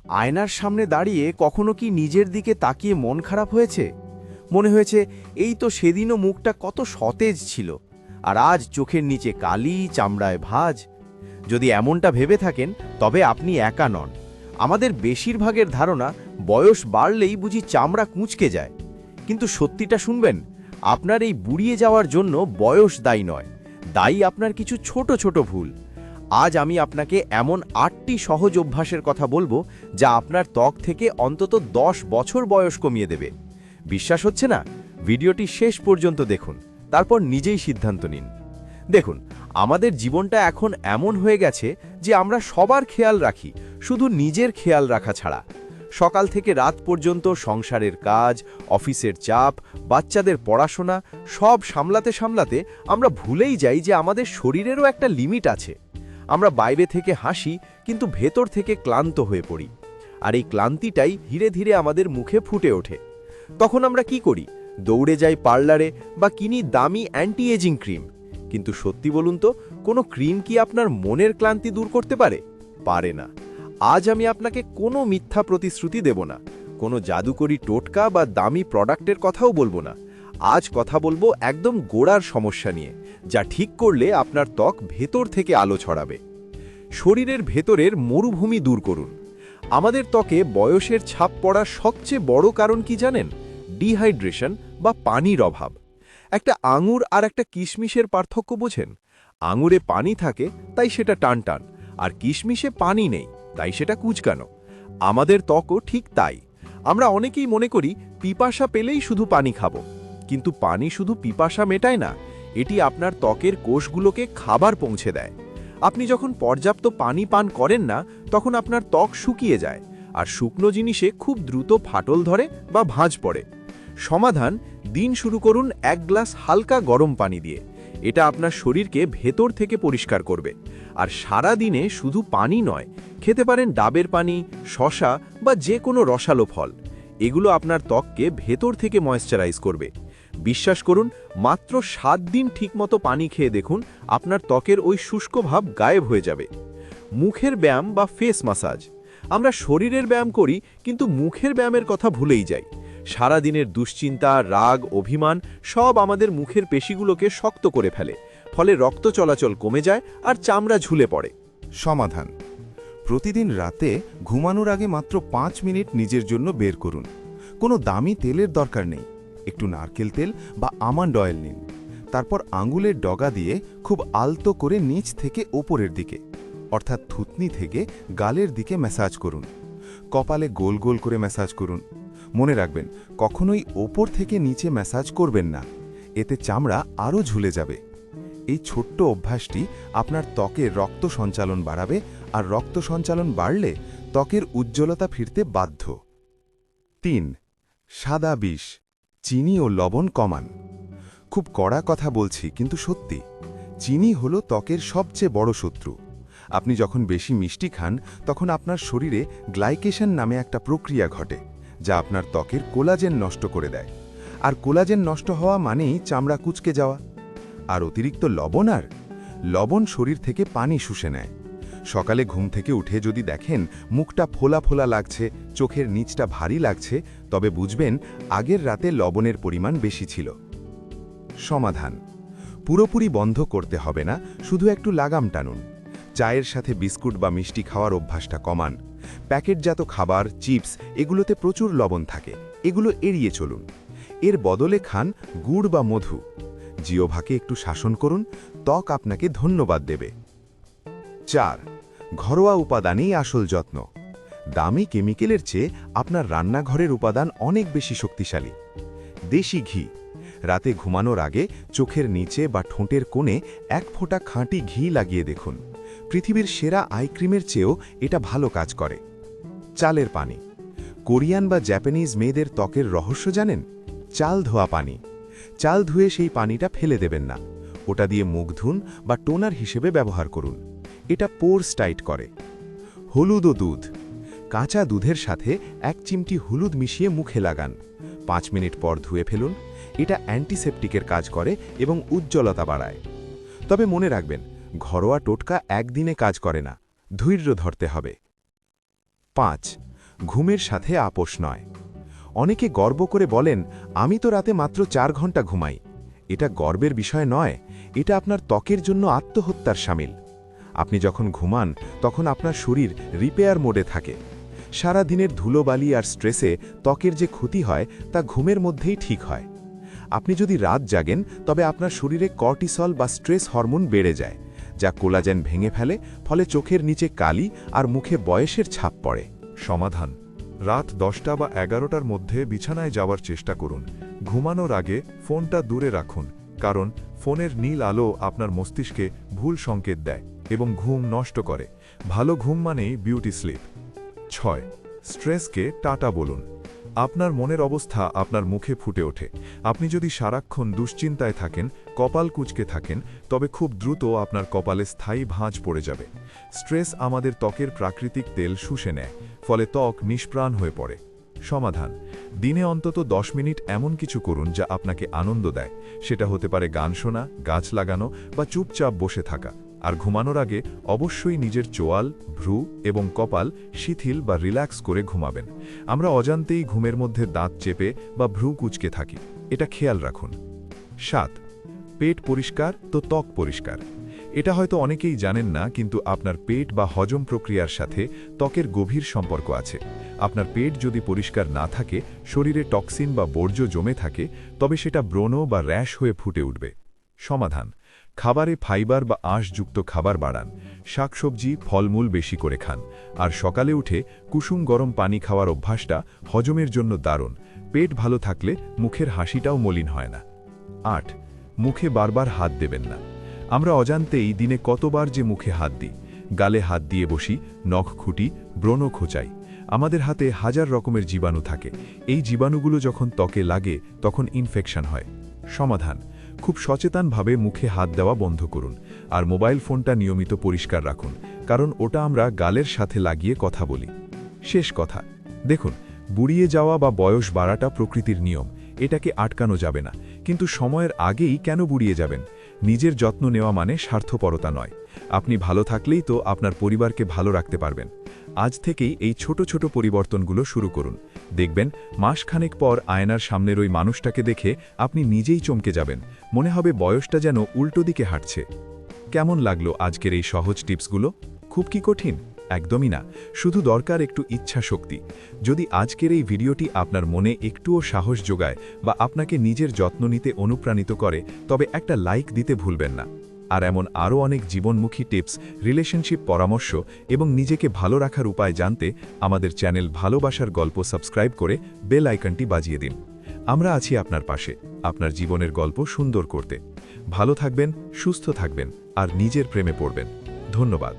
আয়নার সামনে দাঁড়িয়ে কখনো কি নিজের দিকে তাকিয়ে মন খারাপ হয়েছে? মনে হয়েছে এই তো সেদিনও মুখটা কত সতেজ ছিল, আর আজ চোখের নিচে কালি, চামড়ায় ভাঁজ। যদি এমনটা ভেবে থাকেন তবে আপনি একা নন। আমাদের বেশিরভাগের ধারণা বয়স বাড়লেই বুঝি চামড়া কুঁচকে যায়, কিন্তু সত্যিটা শুনবেন, আপনার এই বুড়িয়ে যাওয়ার জন্য বয়স দায়ী নয়, দায়ী আপনার কিছু ছোট ছোট ভুল। আজ আমি আপনাকে এমন ৮টি সহজ অভ্যাসের কথা বলবো যা আপনার ত্বক থেকে অন্তত ১০ বছর বয়স কমিয়ে দেবে। বিশ্বাস হচ্ছে না? ভিডিওটি শেষ পর্যন্ত দেখুন, তারপর নিজেই সিদ্ধান্ত নিন। দেখুন, আমাদের জীবনটা এখন এমন হয়ে গেছে যে আমরা সবার খেয়াল রাখি, শুধু নিজের খেয়াল রাখা ছাড়া। সকাল থেকে রাত পর্যন্ত সংসারের কাজ, অফিসের চাপ, বাচ্চাদের পড়াশোনা সব সামলাতে সামলাতে আমরা ভুলেই যাই যে আমাদের শরীরেরও একটা লিমিট আছে। আমরা বাইরে থেকে হাসি, কিন্তু ভেতর থেকে ক্লান্ত হয়ে পড়ি, আর এই ক্লান্তিটাই ধীরে ধীরে আমাদের মুখে ফুটে ওঠে। তখন আমরা কি করি? দৌড়ে যাই পার্লারে বা কিনি দামি অ্যান্টি এজিং ক্রিম। কিন্তু সত্যি বলুন তো, কোনো ক্রিম কি আপনার মনের ক্লান্তি দূর করতে পারে? পারে না। আজ আমি আপনাকে কোনো মিথ্যা প্রতিশ্রুতি দেব না, কোনো জাদুকরি টোটকা বা দামি প্রোডাক্টের কথাও বলবো না। আজ কথা বলবো একদম গোড়ার সমস্যা নিয়ে, যা ঠিক করলে আপনার ত্বক ভেতর থেকে আলো ছড়াবে। শরীরের ভেতরের মরুভূমি দূর করুন। আমাদের ত্বকে বয়সের ছাপ পড়ার সবচেয়ে বড় কারণ কি জানেন? ডিহাইড্রেশন বা পানির অভাব। একটা আঙুর আর একটা কিশমিশের পার্থক্য বোঝেন? আঙুরে পানি থাকে তাই সেটা টানটান, আর কিশমিশে পানি নেই তাই সেটা কুঁচকানো। আমাদের ত্বকও ঠিক তাই। আমরা অনেকেই মনে করি পিপাসা পেলেই শুধু পানি খাবো, কিন্তু পানি শুধু পিপাসা মেটায় না, এটি আপনার ত্বকের কোষগুলোকে খাবার পৌঁছে দেয়। আপনি যখন পর্যাপ্ত পানি পান করেন না, তখন আপনার ত্বক শুকিয়ে যায়, আর শুকনো জিনিসে খুব দ্রুত ফাটল ধরে বা ভাঁজ পড়ে। সমাধান: দিন শুরু করুন ১ গ্লাস হালকা গরম পানি দিয়ে। এটা আপনার শরীরকে ভেতর থেকে পরিষ্কার করবে। আর সারা দিনে শুধু পানি নয়, খেতে পারেন ডাবের পানি, শসা বা যে কোনো রসালো ফল। এগুলো আপনার ত্বককে ভেতর থেকে ময়েশ্চারাইজ করবে। বিশ্বাস করুন, মাত্র ৭ দিন ঠিকমতো পানি খেয়ে দেখুন, আপনার ত্বকের ওই শুষ্ক ভাব গায়েব হয়ে যাবে। মুখের ব্যায়াম বা ফেস ম্যাসাজ। আমরা শরীরের ব্যায়াম করি, কিন্তু মুখের ব্যায়ামের কথা ভুলেই যাই। সারা দিনের দুশ্চিন্তা, রাগ, অভিমান সব আমাদের মুখের পেশিগুলোকে শক্ত করে ফেলে, ফলে রক্ত চলাচল কমে যায় আর চামড়া ঝুলে পড়ে। সমাধান: প্রতিদিন রাতে ঘুমানোর আগে মাত্র ৫ মিনিট নিজের জন্য বের করুন। কোনো দামি তেলের দরকার নেই, একটু নারকেল তেল বা আমন্ড অয়েল নিন। তারপর আঙুলের ডগা দিয়ে খুব আলতো করে নিচ থেকে ওপরের দিকে, অর্থাৎ থুতনি থেকে গালের দিকে ম্যাসাজ করুন। কপালে গোল গোল করে ম্যাসাজ করুন। মনে রাখবেন, কখনোই ওপর থেকে নিচে ম্যাসাজ করবেন না, এতে চামড়া আরও ঝুলে যাবে। এই ছোট্ট অভ্যাসটি আপনার ত্বকের রক্ত সঞ্চালন বাড়াবে, আর রক্ত সঞ্চালন বাড়লে ত্বকের উজ্জ্বলতা ফিরতে বাধ্য। ৩. সাদা বিষ, চিনি ও লবণ কমান। খুব কড়া কথা বলছি, কিন্তু সত্যি। চিনি হলো ত্বকের সবচেয়ে বড় শত্রু। আপনি যখন বেশি মিষ্টি খান, তখন আপনার শরীরে গ্লাইকেশন নামে একটা প্রক্রিয়া ঘটে, যা আপনার ত্বকের কোলাজেন নষ্ট করে দেয়। আর কোলাজেন নষ্ট হওয়া মানেই চামড়া কুঁচকে যাওয়া। আর অতিরিক্ত লবণ শরীর থেকে পানি শুষে নেয়। সকালে ঘুম থেকে উঠে যদি দেখেন মুখটা ফোলা ফোলা লাগছে, চোখের নিচটা ভারী লাগছে, তবে বুঝবেন আগের রাতে লবণের পরিমাণ বেশি ছিল। সমাধান: পুরোপুরি বন্ধ করতে হবে না, শুধু একটু লাগাম টানুন। চায়ের সাথে বিস্কুট বা মিষ্টি খাওয়ার অভ্যাসটা কমান। প্যাকেটজাত খাবার, চিপস, এগুলোতে প্রচুর লবণ থাকে, এগুলো এড়িয়ে চলুন। এর বদলে খান গুড় বা মধু। জিহ্বাকে একটু শাসন করুন, ত্বক আপনাকে ধন্যবাদ দেবে। ৪. ঘরোয়া উপাদানেই আসল যত্ন। দামি কেমিক্যালের চেয়ে আপনার রান্নাঘরের উপাদান অনেক বেশি শক্তিশালী। দেশি ঘি। রাতে ঘুমানোর আগে চোখের নিচে বা ঠোঁটের কোণে ১ ফোঁটা খাঁটি ঘি লাগিয়ে দেখুন। পৃথিবীর সেরা আই ক্রিমের চেয়েও এটা ভালো কাজ করে। চালের পানি। কোরিয়ান বা জাপানিজ মেয়েদের ত্বকের রহস্য জানেন? চাল ধোয়া পানি। চাল ধুয়ে সেই পানিটা ফেলে দেবেন না, ওটা দিয়ে মুখ ধুন বা টোনার হিসেবে ব্যবহার করুন। এটা পোরস টাইট করে। হলুদ ও দুধ। কাঁচা দুধের সাথে ১ চিমটি হলুদ মিশিয়ে মুখে লাগান। ৫ মিনিট পর ধুয়ে ফেলুন। এটা অ্যান্টিসেপটিকের কাজ করে এবং উজ্জ্বলতা বাড়ায়। তবে মনে রাখবেন, ঘরোয়া টোটকা একদিনে কাজ করে না, ধৈর্য ধরতে হবে। ৫. ঘুমের সাথে আপোষ নয়। অনেকে গর্ব করে বলেন, আমি তো রাতে মাত্র 4 ঘন্টা ঘুমাই। এটা গর্বের বিষয় নয়, এটা আপনার ত্বকের জন্য আত্মহত্যার শামিল। আপনি যখন ঘুমান তখন আপনার শরীর রিপেয়ার মোডে থাকে। সারা দিনের ধুলোবালি আর স্ট্রেসে ত্বকের যে ক্ষতি হয় তা ঘুমের মধ্যেই ঠিক হয়। আপনি যদি রাত জাগেন তবে আপনার শরীরে কর্টিসল বা স্ট্রেস হরমোন বেড়ে যায়, যা কোলাজেন ভেঙে ফেলে, ফলে চোখের নিচে কালি আর মুখে বয়সের ছাপ পড়ে। সমাধান: রাত 10টা বা 11টার মধ্যে বিছানায় যাওয়ার চেষ্টা করুন। ঘুমানোর আগে ফোনটা দূরে রাখুন, কারণ ফোনের নীল আলো আপনার মস্তিষ্কে ভুল সংকেত দেয় এবং ঘুম নষ্ট করে। ভালো ঘুম মানেই বিউটি স্লিপ। 6. স্ট্রেসকে টাটা বলুন। আপনার মনের অবস্থা আপনার মুখে ফুটে ওঠে। আপনি যদি সারাক্ষণ দুশ্চিন্তায় থাকেন, কপাল কুঁচকে থাকেন, তবে খুব দ্রুত আপনার কপালে স্থায়ী ভাঁজ পড়ে যাবে। স্ট্রেস আমাদের ত্বকের প্রাকৃতিক তেল শুষে নেয়, ফলে ত্বক নিষ্প্রাণ হয়ে পড়ে। সমাধান: দিনে অন্তত 10 মিনিট এমন কিছু করুন যা আপনাকে আনন্দ দেয়। সেটা হতে পারে গান শোনা, গাছ লাগানো বা চুপচাপ বসে থাকা। আর ঘুমানোর আগে অবশ্যই নিজের চোয়াল, ভ্রু এবং কপাল শিথিল বা রিল্যাক্স করে ঘুমাবেন। আমরা অজান্তেই ঘুমের মধ্যে দাঁত চেপে বা ভ্রু কুঁচকে থাকি, এটা খেয়াল রাখুন। 7. পেট পরিষ্কার তো ত্বক পরিষ্কার। এটা হয়তো অনেকেই জানেন না, কিন্তু আপনার পেট বা হজম প্রক্রিয়ার সাথে ত্বকের গভীর সম্পর্ক আছে। আপনার পেট যদি পরিষ্কার না থাকে, শরীরে টক্সিন বা বর্জ্য জমে থাকে, তবে সেটা ব্রণ বা র্যাশ হয়ে ফুটে উঠবে। সমাধান: খাবারে ফাইবার বা আঁশযুক্ত খাবার বাড়ান। শাকসবজি, ফলমূল বেশি করে খান। আর সকালে উঠে কুসুম গরম পানি খাওয়ার অভ্যাসটা হজমের জন্য দারুণ। পেট ভালো থাকলে মুখের হাসিটাও মলিন হয় না। 8. মুখে বারবার হাত দেবেন না। আমরা অজান্তেই দিনে কতবার যে মুখে হাত দিই। গালে হাত দিয়ে বসি, নখ খুঁটি, ব্রণ খোঁচাই। আমাদের হাতে হাজার রকমের জীবাণু থাকে। এই জীবাণুগুলো যখন ত্বকে লাগে তখন ইনফেকশন হয়। সমাধান: খুব সচেতনভাবে মুখে হাত দেওয়া বন্ধ করুন। আর মোবাইল ফোনটা নিয়মিত পরিষ্কার রাখুন, কারণ ওটা আমরা গালের সাথে লাগিয়ে কথা বলি। শেষ কথা: দেখুন, বুড়িয়ে যাওয়া বা বয়স বাড়াটা প্রকৃতির নিয়ম, এটাকে আটকানো যাবে না। কিন্তু সময়ের আগেই কেন বুড়িয়ে যাবেন? নিজের যত্ন নেওয়া মানে স্বার্থপরতা নয়। আপনি ভালো থাকলেই তো আপনার পরিবারকে ভালো রাখতে পারবেন। আজ থেকেই এই ছোট ছোট পরিবর্তনগুলো শুরু করুন। দেখবেন মাসখানেক পর আয়নার সামনের ওই মানুষটাকে দেখে আপনি নিজেই চমকে যাবেন। মনে হবে বয়সটা যেন উল্টো দিকে হাঁটছে। কেমন লাগলো আজকের এই সহজ টিপসগুলো? খুব কি কঠিন? একদমই না, শুধু দরকার একটু ইচ্ছা শক্তি। যদি আজকের এই ভিডিওটি আপনার মনে একটুও সাহস যোগায় বা আপনাকে নিজের যত্ন নিতে অনুপ্রাণিত করে, তবে একটা লাইক দিতে ভুলবেন না। আর এমন আরও অনেক জীবনমুখী টিপস, রিলেশনশিপ পরামর্শ এবং নিজেকে ভালো রাখার উপায় জানতে আমাদের চ্যানেল ভালোবাসার গল্প সাবস্ক্রাইব করে বেল আইকনটি বাজিয়ে দিন। আমরা আছি আপনার পাশে, আপনার জীবনের গল্প সুন্দর করতে। ভালো থাকবেন, সুস্থ থাকবেন আর নিজের প্রেমে পড়বেন। ধন্যবাদ।